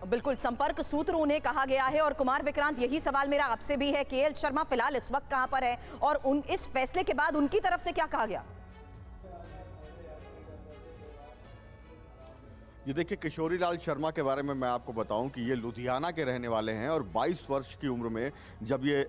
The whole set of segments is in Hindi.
बिल्कुल संपर्क सूत्र उन्हें कहा गया है। और कुमार विक्रांत, यही सवाल मेरा आपसे भी है, केएल शर्मा फिलहाल इस वक्त कहां पर है और इस फैसले के बाद उनकी तरफ से क्या कहा गया? ये देखिए, किशोरी लाल शर्मा के बारे में मैं आपको बताऊं कि ये लुधियाना के रहने वाले हैं और 22 वर्ष की उम्र में जब ये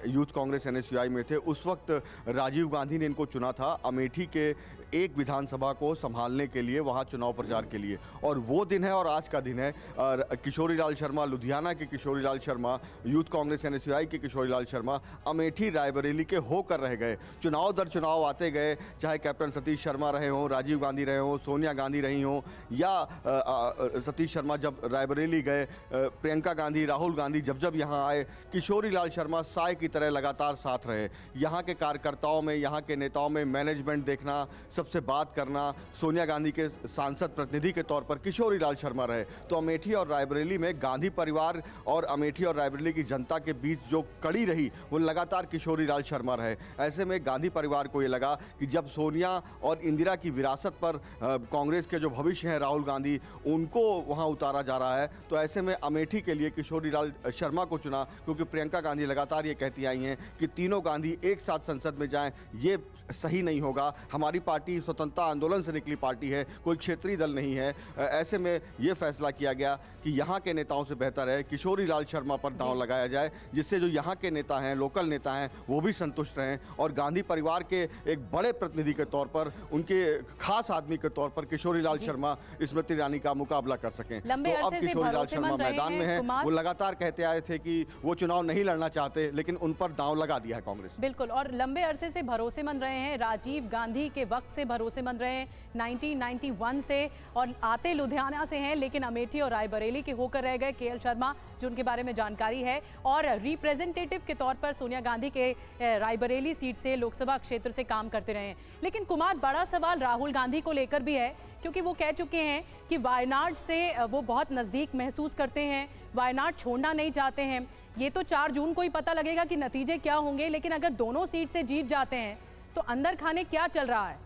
यूथ कांग्रेस एनएसयूआई में थे, उस वक्त राजीव गांधी ने इनको चुना था अमेठी के एक विधानसभा को संभालने के लिए, वहाँ चुनाव प्रचार के लिए। और वो दिन है और आज का दिन है। और किशोरी लाल शर्मा, लुधियाना के किशोरी लाल शर्मा, यूथ कांग्रेस एनएसयूआई के किशोरी लाल शर्मा अमेठी रायबरेली के होकर रह गए। चुनाव दर चुनाव आते गए, चाहे कैप्टन सतीश शर्मा रहे हों, राजीव गांधी रहे हों, सोनिया गांधी रही हों, या सतीश शर्मा जब रायबरेली गए, प्रियंका गांधी, राहुल गांधी जब जब यहाँ आए, किशोरी लाल शर्मा साय की तरह लगातार साथ रहे। यहाँ के कार्यकर्ताओं में, यहाँ के नेताओं में मैनेजमेंट देखना, सबसे बात करना, सोनिया गांधी के सांसद प्रतिनिधि के तौर पर किशोरी लाल शर्मा रहे। तो अमेठी और रायबरेली में गांधी परिवार और अमेठी और रायबरेली की जनता के बीच जो कड़ी रही वो लगातार किशोरी लाल शर्मा रहे। ऐसे में गांधी परिवार को ये लगा कि जब सोनिया और इंदिरा की विरासत पर कांग्रेस के जो भविष्य हैं राहुल गांधी, उनको वहां उतारा जा रहा है, तो ऐसे में अमेठी के लिए किशोरी लाल शर्मा को चुना। क्योंकि प्रियंका गांधी लगातार ये कहती आई हैं कि तीनों गांधी एक साथ संसद में जाएं, ये सही नहीं होगा। हमारी पार्टी स्वतंत्रता आंदोलन से निकली पार्टी है, कोई क्षेत्रीय दल नहीं है। ऐसे में ये फैसला किया गया कि यहाँ के नेताओं से बेहतर है किशोरी लाल शर्मा पर दांव लगाया जाए, जिससे जो यहाँ के नेता हैं, लोकल नेता हैं, वो भी संतुष्ट रहें और गांधी परिवार के एक बड़े प्रतिनिधि के तौर पर, उनके खास आदमी के तौर पर किशोरी लाल शर्मा स्मृति ईरानी का मुकाबला कर सकें। तो अब किशोरी लाल शर्मा मैदान में है। वो लगातार कहते आए थे कि वो चुनाव नहीं लड़ना चाहते, लेकिन उन पर दांव लगा दिया है कांग्रेस। बिल्कुल, और लंबे अरसे से भरोसेमंद रहे हैं, राजीव गांधी के वक्त से भरोसेमंद रहे हैं, 1991 से, और आते लुधियाना से हैं, लेकिन अमेठी और रायबरेली के होकर रह गए केएल शर्मा, जो उनके बारे में जानकारी है। और रिप्रेजेंटेटिव के तौर पर सोनिया गांधी के रायबरेली सीट से लोकसभा क्षेत्र से काम करते रहे हैं। लेकिन कुमार, बड़ा सवाल राहुल गांधी को लेकर भी है, क्योंकि वो कह चुके हैं कि वायनाड से वो बहुत नज़दीक महसूस करते हैं, वायनाड छोड़ना नहीं चाहते हैं। ये तो 4 जून को ही पता लगेगा कि नतीजे क्या होंगे, लेकिन अगर दोनों सीट से जीत जाते हैं तो अंदर खाने क्या चल रहा है,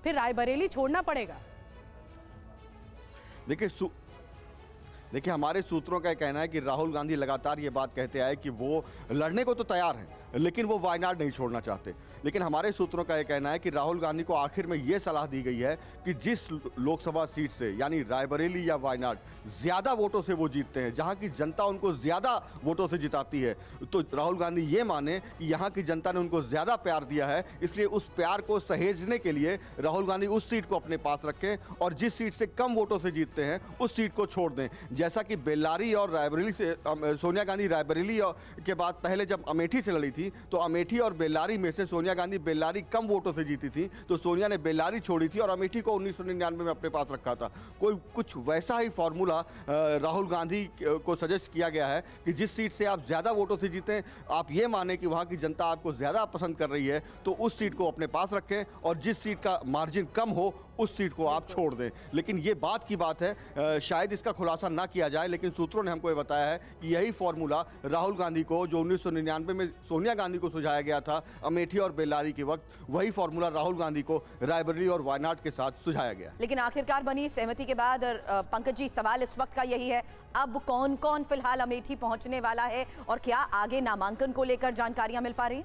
फिर रायबरेली छोड़ना पड़ेगा। देखिए, हमारे सूत्रों का कहना है कि राहुल गांधी लगातार ये बात कहते आए कि वो लड़ने को तो तैयार हैं, लेकिन वो वायनाड नहीं छोड़ना चाहते। लेकिन हमारे सूत्रों का यह कहना है कि राहुल गांधी को आखिर में ये सलाह दी गई है कि जिस लोकसभा सीट से, यानी रायबरेली या वायनाड, ज़्यादा वोटों से वो जीतते हैं, जहां की जनता उनको ज़्यादा वोटों से जिताती है, तो राहुल गांधी ये माने कि यहाँ की जनता ने उनको ज़्यादा प्यार दिया है, इसलिए उस प्यार को सहेजने के लिए राहुल गांधी उस सीट को अपने पास रखें और जिस सीट से कम वोटों से जीतते हैं उस सीट को छोड़ दें। जैसा कि बेल्लारी और रायबरेली से सोनिया गांधी रायबरेली के बाद पहले जब अमेठी से लड़ी थी, तो अमेठी और बेल्लारी में से सोनिया गांधी बेल्लारी कम वोटों से जीती थी, तो सोनिया ने बेल्लारी छोड़ी थी और अमेठी को 1999 में अपने पास रखा था। कुछ वैसा ही फॉर्मूला राहुल गांधी को सजेस्ट किया गया है कि जिस सीट से आप ज़्यादा वोटों से जीतें, आप ये माने कि वहाँ की जनता आपको ज़्यादा पसंद कर रही है, तो उस सीट को अपने पास रखें और जिस सीट का मार्जिन कम हो उस सीट को आप छोड़ दें। लेकिन ये बात की बात है, शायद इसका खुलासा ना किया जाए, लेकिन सूत्रों ने हमको ये बताया है कि यही फॉर्मूला राहुल गांधी को, जो 1999 में सोनिया गांधी को सुझाया गया था अमेठी और बेल्लारी के वक्त, वही फॉर्मूला राहुल गांधी को रायबरेली और वायनाड के साथ सुझाया गया। लेकिन आखिरकार बनी सहमति के बाद पंकज जी, सवाल इस वक्त का यही है, अब कौन कौन फिलहाल अमेठी पहुंचने वाला है और क्या आगे नामांकन को लेकर जानकारियां मिल पा रही?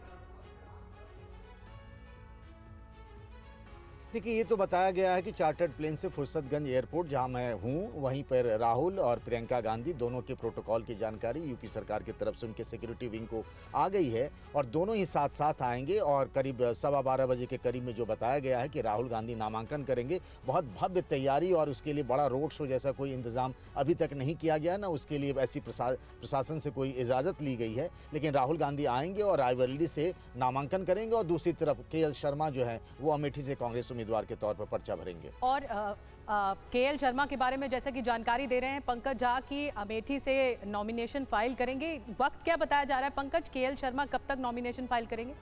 देखिए, ये तो बताया गया है कि चार्टर्ड प्लेन से फुर्सतगंज एयरपोर्ट, जहां मैं हूं, वहीं पर राहुल और प्रियंका गांधी दोनों के प्रोटोकॉल की जानकारी यूपी सरकार की तरफ से उनके सिक्योरिटी विंग को आ गई है और दोनों ही साथ साथ आएंगे। और करीब 12:15 बजे के करीब में जो बताया गया है कि राहुल गांधी नामांकन करेंगे। बहुत भव्य तैयारी और उसके लिए बड़ा रोड शो जैसा कोई इंतजाम अभी तक नहीं किया गया, ना उसके लिए ऐसी प्रशासन से कोई इजाज़त ली गई है। लेकिन राहुल गांधी आएंगे और रायबरेली से नामांकन करेंगे और दूसरी तरफ केएल शर्मा जो है वो अमेठी से कांग्रेस उम्मीदवार के तौर पर पर्चा भरेंगे। और केएल शर्मा के बारे में जैसे कि जानकारी दे रहे हैं पंकज झा की अमेठी से नॉमिनेशन फाइल करेंगे, वक्त क्या बताया जा रहा है पंकज, केएल शर्मा कब तक नॉमिनेशन फाइल करेंगे?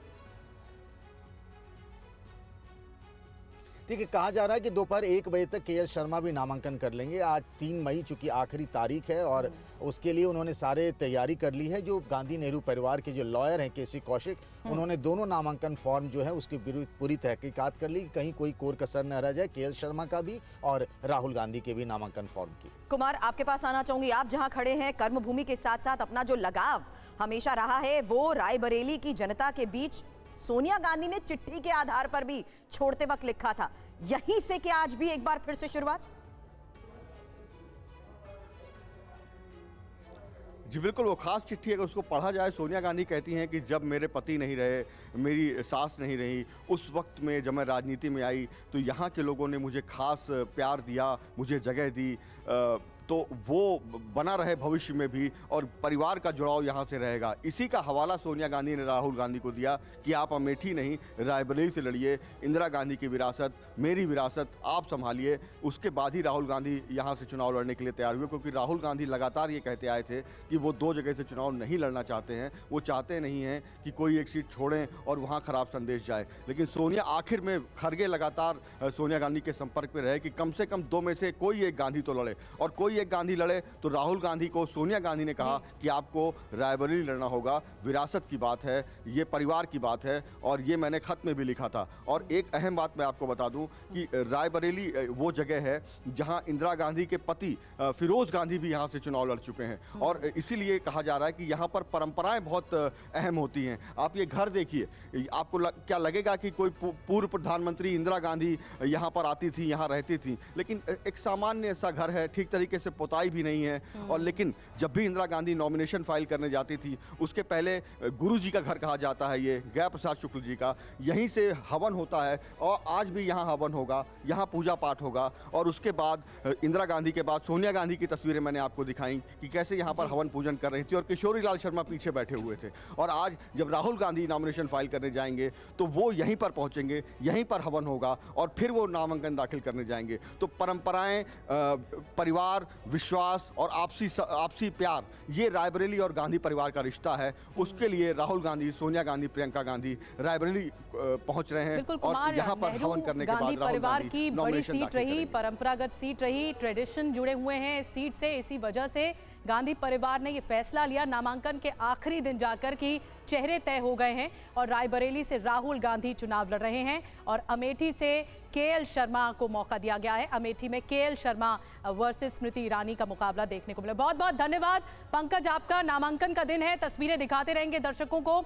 देखिए, कहा जा रहा है कि दोपहर 1 बजे तक केएल शर्मा भी नामांकन कर लेंगे। आज 3 मई चूंकि आखिरी तारीख है और उसके लिए उन्होंने सारे तैयारी कर ली है। जो गांधी नेहरू परिवार के जो लॉयर हैं केसी कौशिक, उन्होंने दोनों नामांकन फॉर्म जो है उसकी पूरी तहकीकात कर ली, कहीं कोई कोर कसर न रह जाए, केएल शर्मा का भी और राहुल गांधी के भी नामांकन फॉर्म की। कुमार, आपके पास आना चाहूंगी। आप जहां खड़े हैं, कर्मभूमि के साथ साथ अपना जो लगाव हमेशा रहा है वो रायबरेली की जनता के बीच सोनिया गांधी ने चिट्ठी के आधार पर भी छोड़ते वक्त लिखा था, यहीं से क्या आज भी एक बार फिर से शुरुआत? जी बिल्कुल, वो खास चिट्ठी अगर उसको पढ़ा जाए, सोनिया गांधी कहती हैं कि जब मेरे पति नहीं रहे, मेरी सास नहीं रही, उस वक्त में जब मैं राजनीति में आई तो यहाँ के लोगों ने मुझे खास प्यार दिया, मुझे जगह दी, तो वो बना रहे भविष्य में भी और परिवार का जुड़ाव यहाँ से रहेगा। इसी का हवाला सोनिया गांधी ने राहुल गांधी को दिया कि आप अमेठी नहीं रायबरेली से लड़िए, इंदिरा गांधी की विरासत, मेरी विरासत आप संभालिए। उसके बाद ही राहुल गांधी यहाँ से चुनाव लड़ने के लिए तैयार हुए, क्योंकि राहुल गांधी लगातार ये कहते आए थे कि वो 2 जगह से चुनाव नहीं लड़ना चाहते हैं। वो चाहते नहीं हैं कि कोई एक सीट छोड़ें और वहाँ खराब संदेश जाए। लेकिन सोनिया आखिर में खड़गे लगातार सोनिया गांधी के संपर्क में रहे कि कम से कम 2 में से कोई एक गांधी तो लड़े, और कोई एक गांधी लड़े तो राहुल गांधी को सोनिया गांधी ने कहा कि आपको रायबरेली लड़ना होगा। विरासत की बात है, ये परिवार की बात है, और ये मैंने खत में भी लिखा था। और एक अहम बात मैं आपको बता दूं कि रायबरेली वो जगह है जहां इंदिरा गांधी के पति फिरोज गांधी भी यहां से चुनाव लड़ चुके हैं, और इसीलिए कहा जा रहा है कि यहां पर परंपराएं बहुत अहम होती हैं। आप ये घर देखिए, आपको क्या लगेगा कि कोई पूर्व प्रधानमंत्री इंदिरा गांधी यहां पर आती थी, यहां रहती थी, लेकिन एक सामान्य ऐसा घर है, ठीक तरीके से पोताई भी नहीं है। और लेकिन जब भी इंदिरा गांधी नॉमिनेशन फाइल करने जाती थी, उसके पहले गुरु जी का घर कहा जाता है, ये गया प्रसाद शुक्ल जी का, यहीं से हवन होता है, और आज भी यहाँ हवन होगा, यहाँ पूजा पाठ होगा। और उसके बाद इंदिरा गांधी के बाद सोनिया गांधी की तस्वीरें मैंने आपको दिखाई कि कैसे यहाँ पर हवन पूजन कर रही थी, और किशोरी लाल शर्मा पीछे बैठे हुए थे। और आज जब राहुल गांधी नॉमिनेशन फाइल करने जाएंगे तो वो यहीं पर पहुंचेंगे, यहीं पर हवन होगा, और फिर वो नामांकन दाखिल करने जाएंगे। तो परंपराएं, परिवार, विश्वास और आपसी प्यार, ये रायबरेली और गांधी परिवार का रिश्ता है। उसके लिए राहुल गांधी, सोनिया गांधी, प्रियंका गांधी रायबरेली पहुंच रहे हैं, और यहाँ पर हवन करने के बाद गांधी राहुल परिवार गांधी की बड़ी नॉमिनेशन सीट दाखिल रही, करेंगे। परंपरागत सीट रही, ट्रेडिशन जुड़े हुए हैं इस सीट से। इसी वजह से गांधी परिवार ने ये फैसला लिया नामांकन के आखिरी दिन जाकर कि चेहरे तय हो गए हैं, और रायबरेली से राहुल गांधी चुनाव लड़ रहे हैं, और अमेठी से केएल शर्मा को मौका दिया गया है। अमेठी में केएल शर्मा वर्सेस स्मृति ईरानी का मुकाबला देखने को मिला। बहुत बहुत धन्यवाद पंकज, आपका नामांकन का दिन है, तस्वीरें दिखाते रहेंगे दर्शकों को।